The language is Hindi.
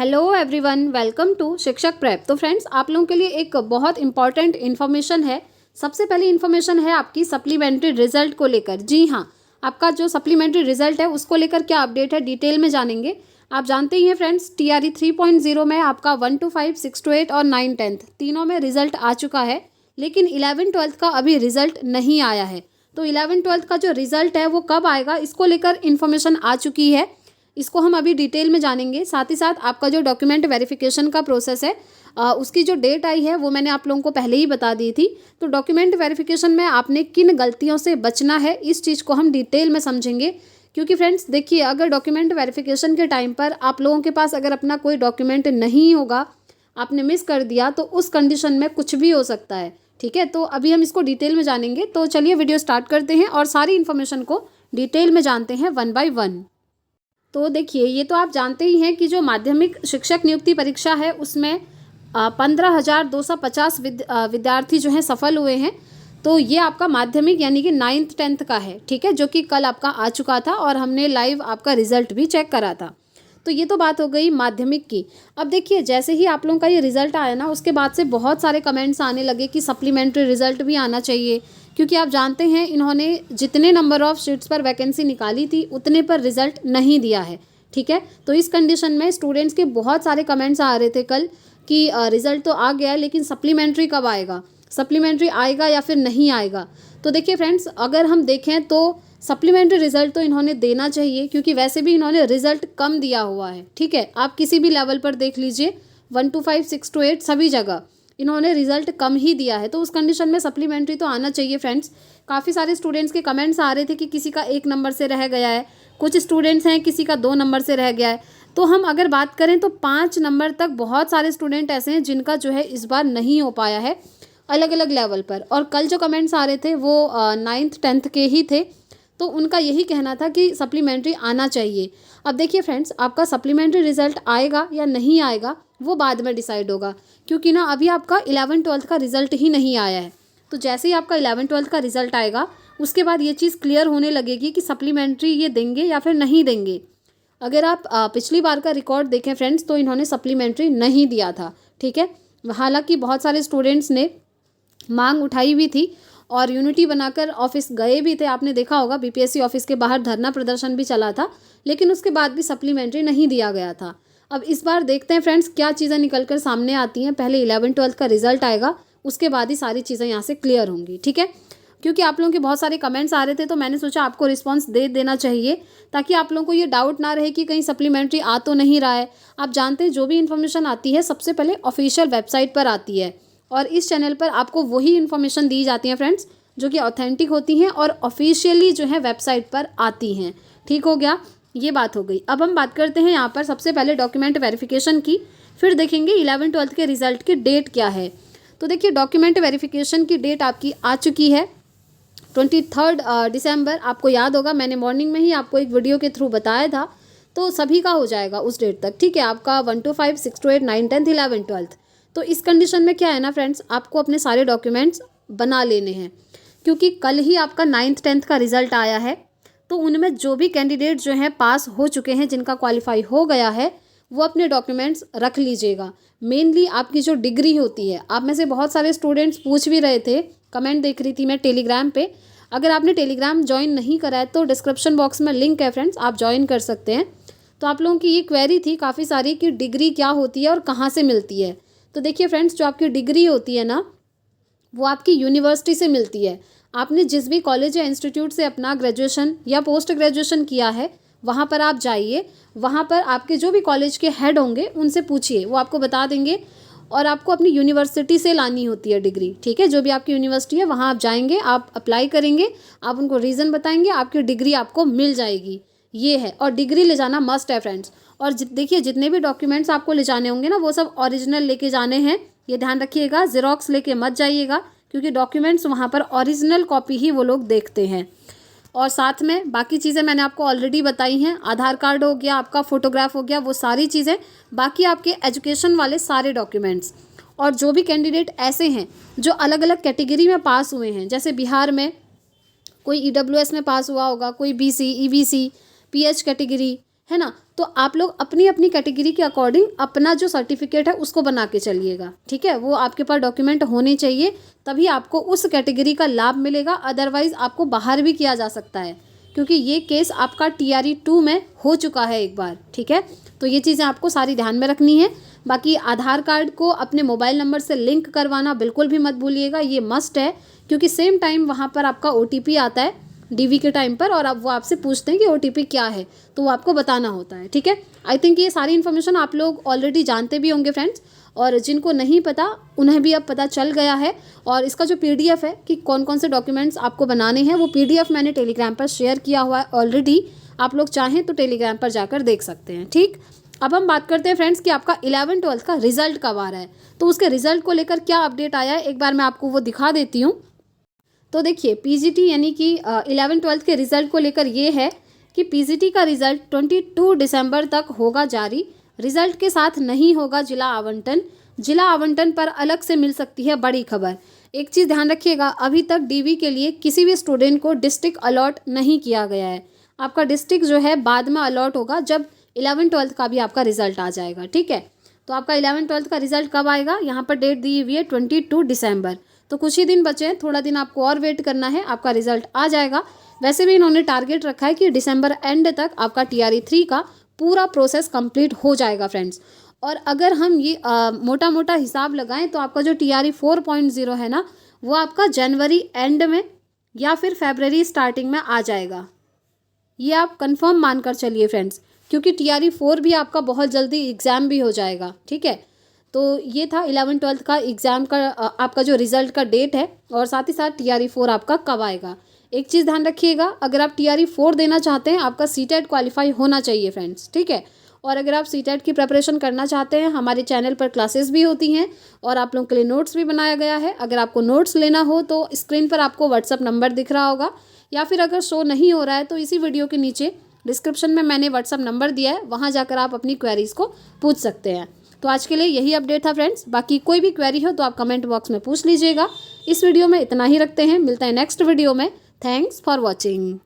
हेलो एवरीवन, वेलकम टू शिक्षक प्रेप। तो फ्रेंड्स, आप लोगों के लिए एक बहुत इंपॉर्टेंट इन्फॉर्मेशन है। सबसे पहली इन्फॉर्मेशन है आपकी सप्लीमेंट्री रिजल्ट को लेकर। जी हाँ, आपका जो सप्लीमेंट्री रिजल्ट है उसको लेकर क्या अपडेट है डिटेल में जानेंगे। आप जानते ही हैं फ्रेंड्स, TRE 3.0 में आपका 1 to 5, 6 to 8 और 9 10 तीनों में रिजल्ट आ चुका है, लेकिन 11 12 का अभी रिजल्ट नहीं आया है। तो 11 12 का जो रिजल्ट है वो कब आएगा, इसको लेकर इन्फॉर्मेशन आ चुकी है। इसको हम अभी डिटेल में जानेंगे। साथ ही साथ आपका जो डॉक्यूमेंट वेरिफिकेशन का प्रोसेस है, उसकी जो डेट आई है वो मैंने आप लोगों को पहले ही बता दी थी। तो डॉक्यूमेंट वेरिफिकेशन में आपने किन गलतियों से बचना है, इस चीज़ को हम डिटेल में समझेंगे। क्योंकि फ्रेंड्स देखिए, अगर डॉक्यूमेंट वेरिफिकेशन के टाइम पर आप लोगों के पास अगर अपना कोई डॉक्यूमेंट नहीं होगा, आपने मिस कर दिया, तो उस कंडीशन में कुछ भी हो सकता है। ठीक है, तो अभी हम इसको डिटेल में जानेंगे। तो चलिए वीडियो स्टार्ट करते हैं और सारी इन्फॉर्मेशन को डिटेल में जानते हैं वन बाय वन। तो देखिए, ये तो आप जानते ही हैं कि जो माध्यमिक शिक्षक नियुक्ति परीक्षा है उसमें 15,250 विद्यार्थी जो हैं सफल हुए हैं। तो ये आपका माध्यमिक यानी कि 9th 10th का है। ठीक है, जो कि कल आपका आ चुका था और हमने लाइव आपका रिजल्ट भी चेक करा था। तो ये तो बात हो गई माध्यमिक की। अब देखिए, जैसे ही आप लोगों का ये रिजल्ट आया ना, उसके बाद से बहुत सारे कमेंट्स आने लगे कि सप्लीमेंट्री रिजल्ट भी आना चाहिए। क्योंकि आप जानते हैं, इन्होंने जितने नंबर ऑफ सीट्स पर वैकेंसी निकाली थी उतने पर रिजल्ट नहीं दिया है। ठीक है, तो इस कंडीशन में स्टूडेंट्स के बहुत सारे कमेंट्स आ रहे थे कल कि रिजल्ट तो आ गया है, लेकिन सप्लीमेंट्री कब आएगा, सप्लीमेंट्री आएगा या फिर नहीं आएगा। तो देखिए फ्रेंड्स, अगर हम देखें तो सप्लीमेंट्री रिजल्ट तो इन्होंने देना चाहिए, क्योंकि वैसे भी इन्होंने रिजल्ट कम दिया हुआ है। ठीक है, आप किसी भी लेवल पर देख लीजिए, 1 to 5, 6 to 8 सभी जगह इन्होंने रिजल्ट कम ही दिया है। तो उस कंडीशन में सप्लीमेंट्री तो आना चाहिए फ्रेंड्स। काफ़ी सारे स्टूडेंट्स के कमेंट्स आ रहे थे कि किसी का 1 नंबर से रह गया है, कुछ स्टूडेंट्स हैं किसी का 2 नंबर से रह गया है। तो हम अगर बात करें तो 5 नंबर तक बहुत सारे स्टूडेंट ऐसे हैं जिनका जो है इस बार नहीं हो पाया है अलग अलग लेवल पर। और कल जो कमेंट्स आ रहे थे वो 9th 10th के ही थे। तो उनका यही कहना था कि सप्लीमेंट्री आना चाहिए। अब देखिए फ्रेंड्स, आपका सप्लीमेंट्री रिजल्ट आएगा या नहीं आएगा वो बाद में डिसाइड होगा, क्योंकि ना अभी आपका 11 12 का रिजल्ट ही नहीं आया है। तो जैसे ही आपका 11 12 का रिजल्ट आएगा, उसके बाद ये चीज़ क्लियर होने लगेगी कि सप्लीमेंट्री ये देंगे या फिर नहीं देंगे। अगर आप पिछली बार का रिकॉर्ड देखें फ्रेंड्स, तो इन्होंने सप्लीमेंट्री नहीं दिया था। ठीक है, हालांकि बहुत सारे स्टूडेंट्स ने मांग उठाई हुई थी और यूनिटी बनाकर ऑफिस गए भी थे। आपने देखा होगा, BPSC ऑफिस के बाहर धरना प्रदर्शन भी चला था, लेकिन उसके बाद भी सप्लीमेंट्री नहीं दिया गया था। अब इस बार देखते हैं फ्रेंड्स क्या चीज़ें निकल कर सामने आती हैं। पहले 11 12 का रिजल्ट आएगा, उसके बाद ही सारी चीज़ें यहाँ से क्लियर होंगी। ठीक है, क्योंकि आप लोगों के बहुत सारे कमेंट्स आ रहे थे, तो मैंने सोचा आपको रिस्पांस दे देना चाहिए, ताकि आप लोगों को ये डाउट ना रहे कि कहीं सप्लीमेंट्री आ तो नहीं रहा है। आप जानते हैं, जो भी इन्फॉर्मेशन आती है सबसे पहले ऑफिशियल वेबसाइट पर आती है, और इस चैनल पर आपको वही इन्फॉर्मेशन दी जाती है फ्रेंड्स जो कि ऑथेंटिक होती हैं और ऑफिशियली जो है वेबसाइट पर आती हैं। ठीक हो गया, ये बात हो गई। अब हम बात करते हैं यहाँ पर सबसे पहले डॉक्यूमेंट वेरिफिकेशन की, फिर देखेंगे 11 12 के रिजल्ट की डेट क्या है। तो देखिए, डॉक्यूमेंट वेरिफिकेशन की डेट आपकी आ चुकी है 23 दिसंबर। आपको याद होगा, मैंने मॉर्निंग में ही आपको एक वीडियो के थ्रू बताया था। तो सभी का हो जाएगा उस डेट तक। ठीक है, आपका 1 to 5, 6 to 8, 9 10 11 12। तो इस कंडीशन में क्या है ना फ्रेंड्स, आपको अपने सारे डॉक्यूमेंट्स बना लेने हैं, क्योंकि कल ही आपका 9th 10th का रिजल्ट आया है। तो उनमें जो भी कैंडिडेट जो हैं पास हो चुके हैं, जिनका क्वालिफाई हो गया है, वो अपने डॉक्यूमेंट्स रख लीजिएगा। मेनली आपकी जो डिग्री होती है, आप में से बहुत सारे स्टूडेंट्स पूछ भी रहे थे, कमेंट देख रही थी मैं टेलीग्राम पे। अगर आपने टेलीग्राम ज्वाइन नहीं करा है तो डिस्क्रिप्शन बॉक्स में लिंक है फ्रेंड्स, आप ज्वाइन कर सकते हैं। तो आप लोगों की ये क्वेरी थी काफ़ी सारी कि डिग्री क्या होती है और कहाँ से मिलती है। तो देखिए फ्रेंड्स, जो आपकी डिग्री होती है ना, वो आपकी यूनिवर्सिटी से मिलती है। आपने जिस भी कॉलेज या इंस्टीट्यूट से अपना ग्रेजुएशन या पोस्ट ग्रेजुएशन किया है, वहाँ पर आप जाइए। वहाँ पर आपके जो भी कॉलेज के हेड होंगे उनसे पूछिए, वो आपको बता देंगे। और आपको अपनी यूनिवर्सिटी से लानी होती है डिग्री। ठीक है, जो भी आपकी यूनिवर्सिटी है वहाँ आप जाएंगे, आप अप्लाई करेंगे, आप उनको रीज़न बताएंगे, आपकी डिग्री आपको मिल जाएगी। ये है, और डिग्री ले जाना मस्ट है फ्रेंड्स। और देखिए, जितने भी डॉक्यूमेंट्स आपको ले जाने होंगे ना, वो सब ओरिजिनल लेके जाने हैं, ये ध्यान रखिएगा। ज़ेरॉक्स लेके मत जाइएगा, क्योंकि डॉक्यूमेंट्स वहाँ पर ओरिजिनल कॉपी ही वो लोग देखते हैं। और साथ में बाकी चीज़ें मैंने आपको ऑलरेडी बताई हैं। आधार कार्ड हो गया, आपका फ़ोटोग्राफ हो गया, वो सारी चीज़ें, बाकी आपके एजुकेशन वाले सारे डॉक्यूमेंट्स। और जो भी कैंडिडेट ऐसे हैं जो अलग अलग कैटेगरी में पास हुए हैं, जैसे बिहार में कोई EWS में पास हुआ होगा, कोई BC, EBC, PH कैटेगरी है ना। तो आप लोग अपनी अपनी कैटेगरी के अकॉर्डिंग अपना जो सर्टिफिकेट है उसको बना के चलिएगा, ठीक है। वो आपके पास डॉक्यूमेंट होने चाहिए, तभी आपको उस कैटेगरी का लाभ मिलेगा, अदरवाइज़ आपको बाहर भी किया जा सकता है, क्योंकि ये केस आपका TRE 2 में हो चुका है एक बार, ठीक है। तो ये चीज़ें आपको सारी ध्यान में रखनी है। बाकी आधार कार्ड को अपने मोबाइल नंबर से लिंक करवाना बिल्कुल भी मत भूलिएगा, ये मस्ट है, क्योंकि सेम टाइम वहाँ पर आपका OTP आता है DV के टाइम पर, और अब वो आपसे पूछते हैं कि OTP क्या है, तो वो आपको बताना होता है, ठीक है। आई थिंक ये सारी इन्फॉर्मेशन आप लोग ऑलरेडी जानते भी होंगे फ्रेंड्स, और जिनको नहीं पता उन्हें भी अब पता चल गया है। और इसका जो PDF है कि कौन कौन से डॉक्यूमेंट्स आपको बनाने हैं, वो PDF मैंने टेलीग्राम पर शेयर किया हुआ है ऑलरेडी, आप लोग चाहें तो टेलीग्राम पर जाकर देख सकते हैं, ठीक। अब हम बात करते हैं फ्रेंड्स कि आपका 11th-12th का रिजल्ट कब आ रहा है। तो उसके रिजल्ट को लेकर क्या अपडेट आया है, एक बार मैं आपको वो दिखा देती हूँ। तो देखिए PGT यानी कि 11th-12th के रिज़ल्ट को लेकर ये है कि PGT का रिज़ल्ट 22 दिसंबर तक होगा जारी। रिज़ल्ट के साथ नहीं होगा जिला आवंटन, जिला आवंटन पर अलग से मिल सकती है बड़ी खबर। एक चीज़ ध्यान रखिएगा, अभी तक DV के लिए किसी भी स्टूडेंट को डिस्ट्रिक्ट अलॉट नहीं किया गया है। आपका डिस्ट्रिक्ट जो है बाद में अलॉट होगा, जब 11th-12th का भी आपका रिज़ल्ट आ जाएगा, ठीक है। तो आपका 11th-12th का रिज़ल्ट कब आएगा, यहाँ पर डेट दी हुई है 22 दिसंबर। तो कुछ ही दिन बचे हैं, थोड़ा दिन आपको और वेट करना है, आपका रिजल्ट आ जाएगा। वैसे भी इन्होंने टारगेट रखा है कि दिसंबर एंड तक आपका TRE 3 का पूरा प्रोसेस कंप्लीट हो जाएगा फ्रेंड्स। और अगर हम ये मोटा मोटा हिसाब लगाएं तो आपका जो TRE 4.0 है ना, वो आपका जनवरी एंड में या फिर फरवरी स्टार्टिंग में आ जाएगा। ये आप कंफर्म मानकर चलिए फ्रेंड्स, क्योंकि TRE 4 भी आपका बहुत जल्दी एग्ज़ाम भी हो जाएगा, ठीक है। तो ये था 11th-12th का एग्ज़ाम का आपका जो रिज़ल्ट का डेट है, और साथ ही साथ TRE 4 आपका कब आएगा। एक चीज़ ध्यान रखिएगा, अगर आप TRE 4 देना चाहते हैं, आपका CTET क्वालिफाई होना चाहिए फ्रेंड्स, ठीक है। और अगर आप CTET की प्रिपरेशन करना चाहते हैं, हमारे चैनल पर क्लासेस भी होती हैं और आप लोगों के लिए नोट्स भी बनाया गया है। अगर आपको नोट्स लेना हो तो स्क्रीन पर आपको WhatsApp नंबर दिख रहा होगा, या फिर अगर शो नहीं हो रहा है तो इसी वीडियो के नीचे डिस्क्रिप्शन में मैंने WhatsApp नंबर दिया है, वहाँ जाकर आप अपनी क्वेरीज़ को पूछ सकते हैं। तो आज के लिए यही अपडेट था फ्रेंड्स, बाकी कोई भी क्वेरी हो तो आप कमेंट बॉक्स में पूछ लीजिएगा। इस वीडियो में इतना ही रखते हैं, मिलते हैं नेक्स्ट वीडियो में। Thanks for watching.